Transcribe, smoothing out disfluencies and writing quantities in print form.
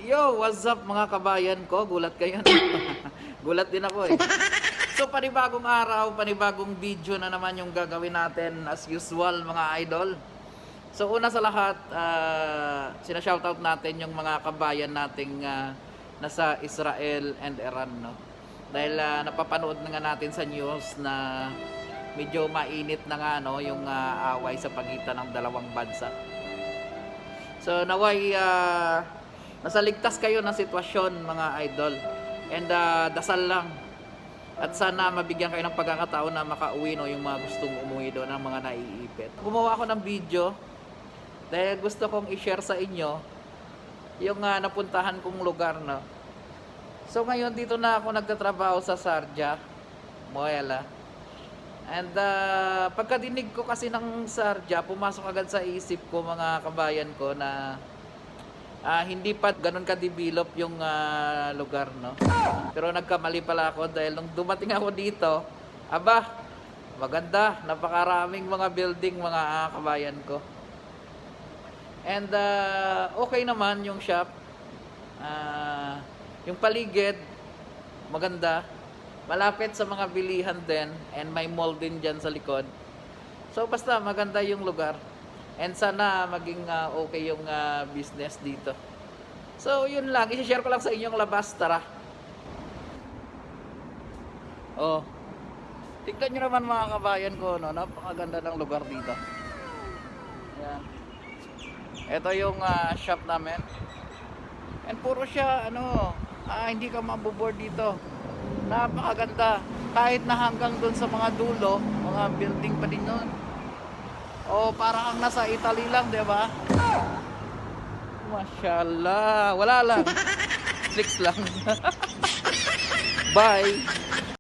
Yo, what's up mga kabayan ko? Gulat kayo. Gulat din ako eh. So panibagong araw, panibagong video na naman yung gagawin natin as usual mga idol. So una sa lahat, sina-shoutout natin yung mga kabayan nating nasa Israel and Iran, no? Dahil napapanood na nga natin sa news na medyo mainit na nga no, yung away sa pagitan ng dalawang bansa. So naway nasa ligtas kayo ng sitwasyon mga idol. And dasal lang. At sana mabigyan kayo ng pagkakataon na makauwi no, yung mga gustong umuwi doon, ng mga naiipit. Gumawa ako ng video dahil gusto kong i-share sa inyo yung napuntahan kong lugar, no. So ngayon dito na ako nagtatrabaho sa Sharjah, Moela. And pagkadinig ko kasi ng Sharjah, pumasok agad sa isip ko mga kabayan ko na hindi pa ganun ka-develop yung lugar, no. Pero nagkamali pala ako dahil nung dumating ako dito, aba, maganda, napakaraming mga building mga kabayan ko. And okay naman yung shop. Yung paligid, maganda. Malapit sa mga bilihan din and may mall din dyan sa likod. So basta maganda yung lugar. And sana maging okay yung business dito. So yun lang, i-share ko lang sa inyo yung labas, tara. Oh. Tignan nyo naman mga kabayan ko, no, napakaganda ng lugar dito. Ayan. Ito yung shop namin. And puro siya hindi ka maboboard dito. Napakaganda. Kahit na hanggang doon sa mga dulo, mga building pa din nun. Oh, para kang nasa Italy lang, 'di ba? Mashallah. Wala lang. Flex lang. Bye.